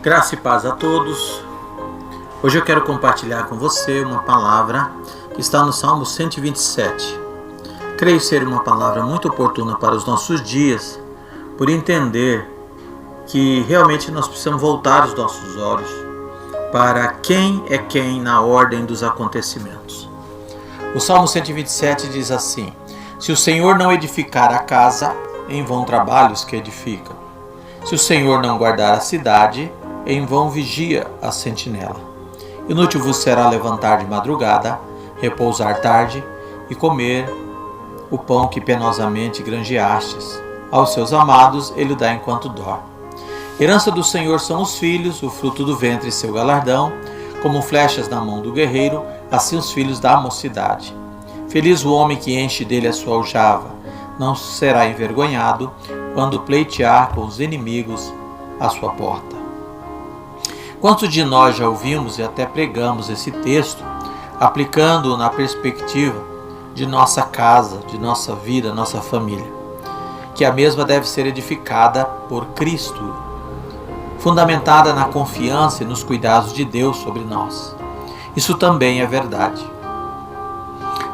Graça e paz a todos. Hoje eu quero compartilhar com você uma palavra que está no Salmo 127. Creio ser uma palavra muito oportuna para os nossos dias, por entender que realmente nós precisamos voltar os nossos olhos para quem é quem na ordem dos acontecimentos. O Salmo 127 diz assim: se o Senhor não edificar a casa, em vão trabalham os que edificam. Se o Senhor não guardar a cidade, em vão vigia a sentinela. Inútil vos será levantar de madrugada, repousar tarde e comer o pão que penosamente granjeastes. Aos seus amados ele o dá enquanto dorme. Herança do Senhor são os filhos, o fruto do ventre seu galardão. Como flechas na mão do guerreiro, assim os filhos da mocidade. Feliz o homem que enche dele a sua aljava, não será envergonhado quando pleitear com os inimigos à sua porta. Quantos de nós já ouvimos e até pregamos esse texto, aplicando-o na perspectiva de nossa casa, de nossa vida, nossa família, que a mesma deve ser edificada por Cristo, fundamentada na confiança e nos cuidados de Deus sobre nós. Isso também é verdade.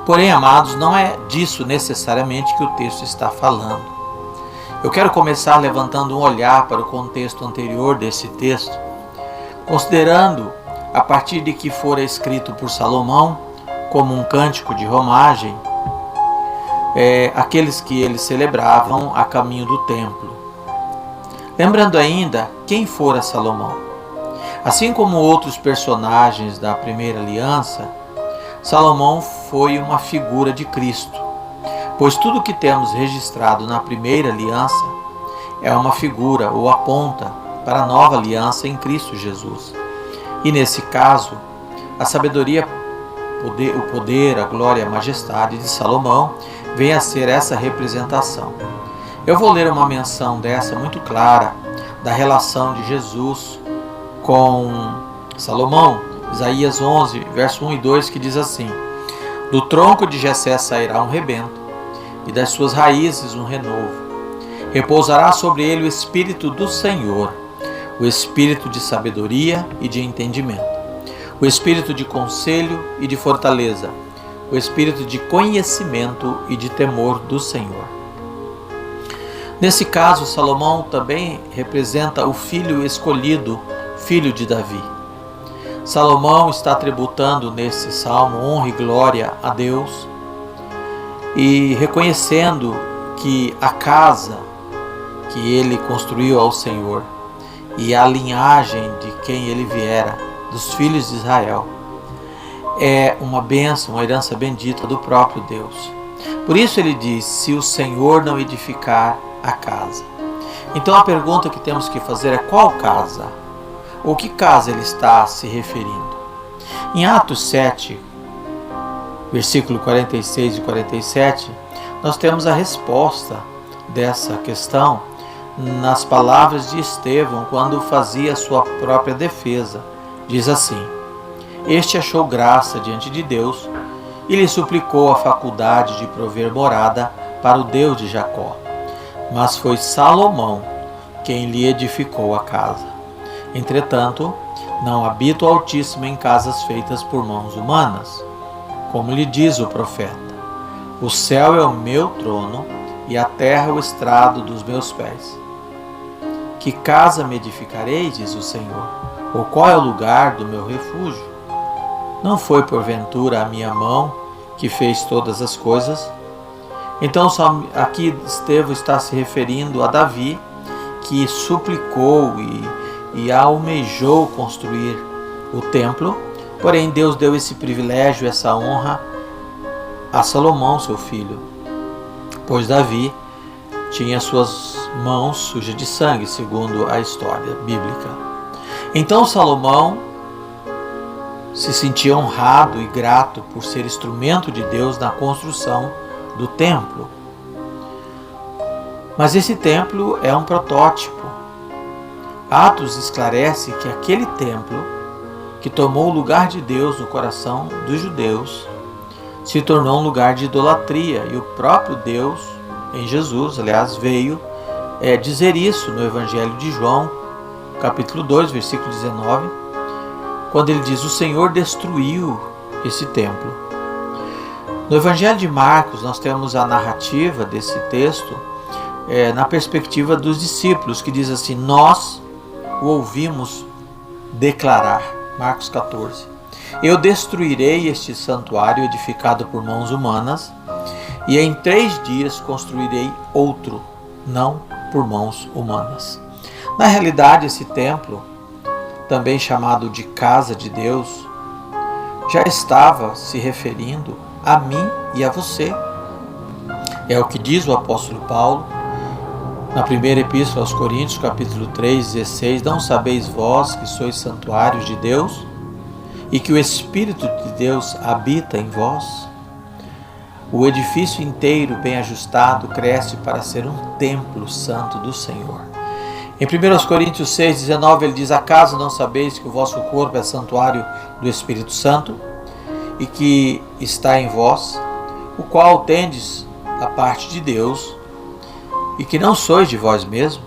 Porém, amados, não é disso necessariamente que o texto está falando. Eu quero começar levantando um olhar para o contexto anterior desse texto, considerando, a partir de que fora escrito por Salomão, como um cântico de romagem, aqueles que eles celebravam a caminho do templo. Lembrando ainda quem fora Salomão. Assim como outros personagens da primeira aliança, Salomão foi uma figura de Cristo, pois tudo que temos registrado na primeira aliança é uma figura ou aponta para a nova aliança em Cristo Jesus. E nesse caso, a sabedoria, o poder, a glória e a majestade de Salomão vem a ser essa representação. Eu vou ler uma menção dessa muito clara da relação de Jesus com Salomão, Isaías 11, verso 1 e 2, que diz assim: do tronco de Jessé sairá um rebento, e das suas raízes um renovo. Repousará sobre ele o Espírito do Senhor, o Espírito de sabedoria e de entendimento, o Espírito de conselho e de fortaleza, o Espírito de conhecimento e de temor do Senhor. Nesse caso, Salomão também representa o filho escolhido, filho de Davi. Salomão está tributando nesse salmo honra e glória a Deus e reconhecendo que a casa que ele construiu ao Senhor e a linhagem de quem ele viera, dos filhos de Israel, é uma bênção, uma herança bendita do próprio Deus. Por isso ele diz: se o Senhor não edificar a casa. Então a pergunta que temos que fazer é: qual casa? Ou que casa ele está se referindo? Em Atos 7, versículo 46 e 47, nós temos a resposta dessa questão nas palavras de Estevão, quando fazia sua própria defesa. Diz assim: este achou graça diante de Deus e lhe suplicou a faculdade de prover morada para o Deus de Jacó. Mas foi Salomão quem lhe edificou a casa. Entretanto, não habita o Altíssimo em casas feitas por mãos humanas. Como lhe diz o profeta: o céu é o meu trono e a terra o estrado dos meus pés. Que casa me edificarei, diz o Senhor, ou qual é o lugar do meu refúgio? Não foi porventura a minha mão que fez todas as coisas? Então aqui Estevão está se referindo a Davi, que suplicou e almejou construir o templo, porém Deus deu esse privilégio, essa honra a Salomão, seu filho, pois Davi tinha suas mãos sujas de sangue, segundo a história bíblica. Então Salomão se sentia honrado e grato por ser instrumento de Deus na construção do templo. Mas esse templo é um protótipo. Atos esclarece que aquele templo, que tomou o lugar de Deus no coração dos judeus, se tornou um lugar de idolatria, e o próprio Deus, em Jesus, aliás, veio dizer isso no Evangelho de João, capítulo 2, versículo 19, quando ele diz: o Senhor destruiu esse templo. No Evangelho de Marcos, nós temos a narrativa desse texto na perspectiva dos discípulos, que diz assim: nós o ouvimos declarar, Marcos 14, eu destruirei este santuário edificado por mãos humanas, e em 3 dias construirei outro, não por mãos humanas. Na realidade, esse templo, também chamado de Casa de Deus, já estava se referindo a mim e a você. É o que diz o apóstolo Paulo na primeira epístola aos Coríntios, capítulo 3, 16: não sabeis vós que sois santuários de Deus e que o Espírito de Deus habita em vós? O edifício inteiro, bem ajustado, cresce para ser um templo santo do Senhor. Em 1 Coríntios 6, 19, ele diz: acaso não sabeis que o vosso corpo é santuário do Espírito Santo e que está em vós, o qual tendes a parte de Deus, e que não sois de vós mesmos,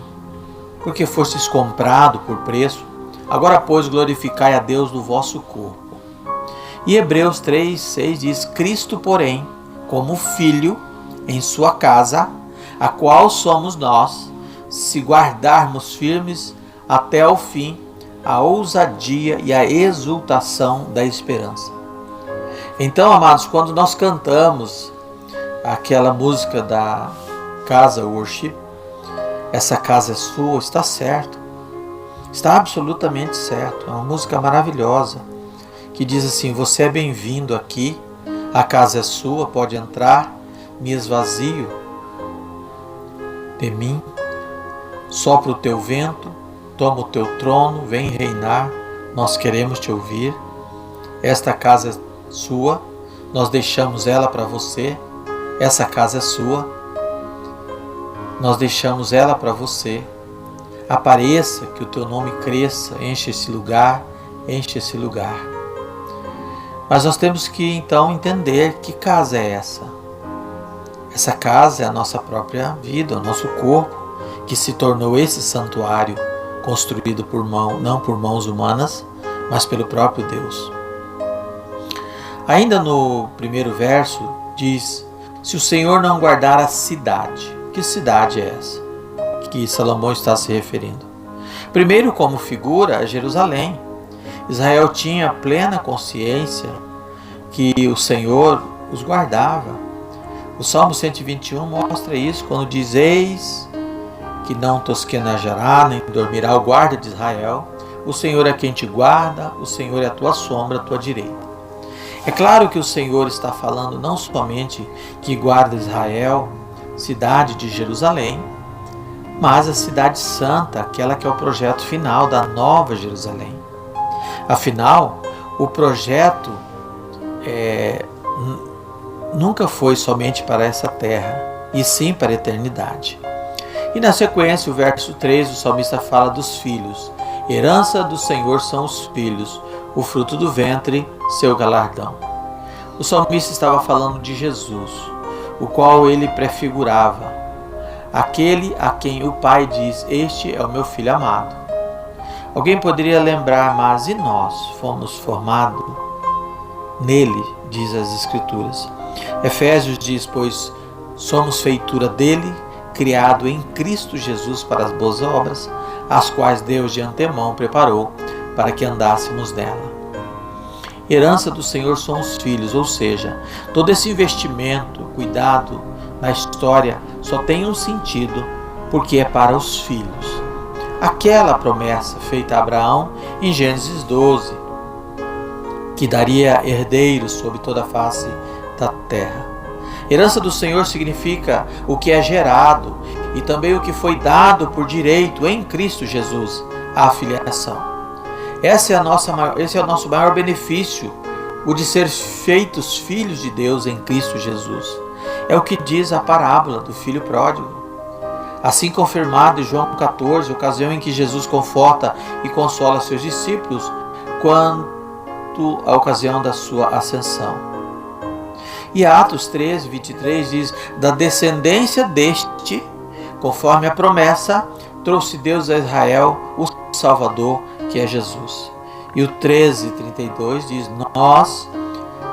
porque fostes comprado por preço? Agora, pois, glorificai a Deus no vosso corpo. E Hebreus 3, 6 diz: Cristo, porém, como Filho em sua casa, a qual somos nós, se guardarmos firmes até o fim a ousadia e a exultação da esperança. Então, amados, quando nós cantamos aquela música da Casa Worship, essa casa é sua, está certo, está absolutamente certo. É uma música maravilhosa que diz assim: você é bem-vindo aqui, a casa é sua, pode entrar, me esvazio de mim, sopra o teu vento, toma o teu trono, vem reinar, nós queremos te ouvir. Esta casa é sua, nós deixamos ela para você. Essa casa é sua, nós deixamos ela para você. Apareça, que o teu nome cresça, enche esse lugar, enche esse lugar. Mas nós temos que então entender que casa é essa. Essa casa é a nossa própria vida, o nosso corpo, que se tornou esse santuário construído por não por mãos humanas, mas pelo próprio Deus. Ainda no primeiro verso diz: se o Senhor não guardar a cidade. Que cidade é essa que Salomão está se referindo? Primeiro, como figura, a Jerusalém. Israel tinha plena consciência que o Senhor os guardava. O Salmo 121 mostra isso, quando diz: eis que não tosquenejará, nem dormirá o guarda de Israel. O Senhor é quem te guarda, o Senhor é a tua sombra, a tua direita. É claro que o Senhor está falando não somente que guarda Israel, cidade de Jerusalém, mas a cidade santa, aquela que é o projeto final da Nova Jerusalém. Afinal, o projeto nunca foi somente para essa terra, e sim para a eternidade. E na sequência, o verso 3, o salmista fala dos filhos. Herança do Senhor são os filhos, o fruto do ventre, seu galardão. O salmista estava falando de Jesus, o qual ele prefigurava, aquele a quem o Pai diz: este é o meu Filho amado. Alguém poderia lembrar: mas e nós fomos formados nele, diz as Escrituras. Efésios diz: pois somos feitura dele, criado em Cristo Jesus para as boas obras, as quais Deus de antemão preparou para que andássemos nela. Herança do Senhor são os filhos, ou seja, todo esse investimento, cuidado na história só tem um sentido, porque é para os filhos. Aquela promessa feita a Abraão em Gênesis 12, que daria herdeiros sobre toda a face da terra. Herança do Senhor significa o que é gerado e também o que foi dado por direito em Cristo Jesus, a filiação. Esse é o nosso maior benefício, o de ser feitos filhos de Deus em Cristo Jesus. É o que diz a parábola do filho pródigo. Assim confirmado em João 14, ocasião em que Jesus conforta e consola seus discípulos quanto à ocasião da sua ascensão. E Atos 13, 23 diz: da descendência deste, conforme a promessa, trouxe Deus a Israel os Salvador, que é Jesus. E o 13:32 diz: nós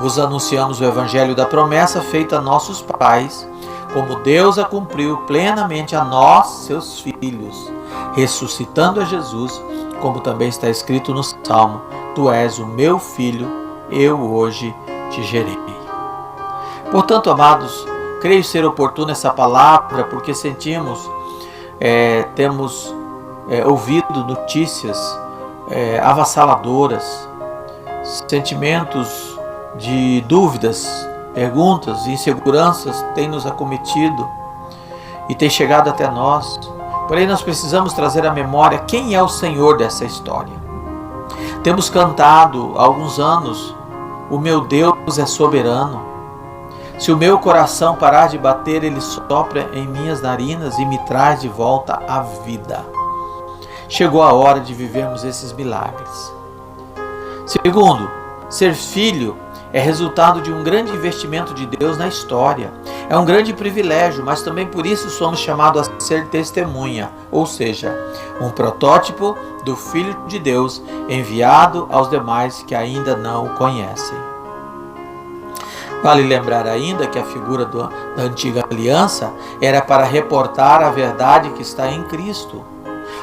vos anunciamos o evangelho da promessa feita a nossos pais, como Deus a cumpriu plenamente a nós, seus filhos, ressuscitando a Jesus, como também está escrito no Salmo: tu és o meu filho, eu hoje te gerei. Portanto, amados, creio ser oportuna essa palavra, porque temos ouvido notícias avassaladoras, sentimentos de dúvidas, perguntas e inseguranças têm nos acometido e têm chegado até nós. Porém, nós precisamos trazer à memória quem é o Senhor dessa história. Temos cantado há alguns anos: o meu Deus é soberano. Se o meu coração parar de bater, Ele sopra em minhas narinas e me traz de volta à vida. Chegou a hora de vivermos esses milagres. Segundo, ser filho é resultado de um grande investimento de Deus na história. É um grande privilégio, mas também por isso somos chamados a ser testemunha, ou seja, um protótipo do Filho de Deus enviado aos demais que ainda não o conhecem. Vale lembrar ainda que a figura da antiga aliança era para reportar a verdade que está em Cristo.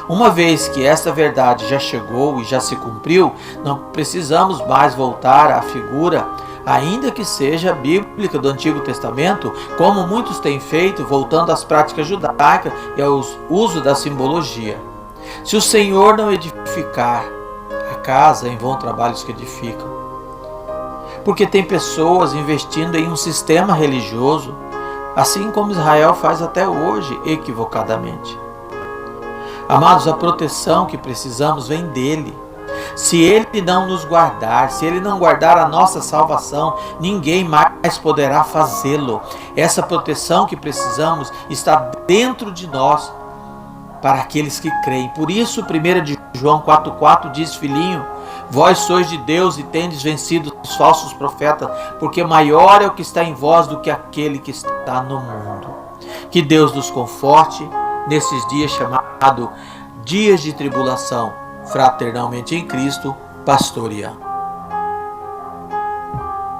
Uma vez que esta verdade já chegou e já se cumpriu, não precisamos mais voltar à figura, ainda que seja bíblica, do Antigo Testamento, como muitos têm feito, voltando às práticas judaicas e ao uso da simbologia. Se o Senhor não edificar a casa, em vão trabalhos que edificam. Porque tem pessoas investindo em um sistema religioso, assim como Israel faz até hoje, equivocadamente. Amados, a proteção que precisamos vem dele. Se Ele não nos guardar, se Ele não guardar a nossa salvação, ninguém mais poderá fazê-lo. Essa proteção que precisamos está dentro de nós, para aqueles que creem. Por isso, 1 de João 4,4 diz: filhinho, vós sois de Deus e tendes vencido os falsos profetas, porque maior é o que está em vós do que aquele que está no mundo. Que Deus nos conforte nesses dias chamados dias de tribulação. Fraternalmente em Cristo, Pastor Ian.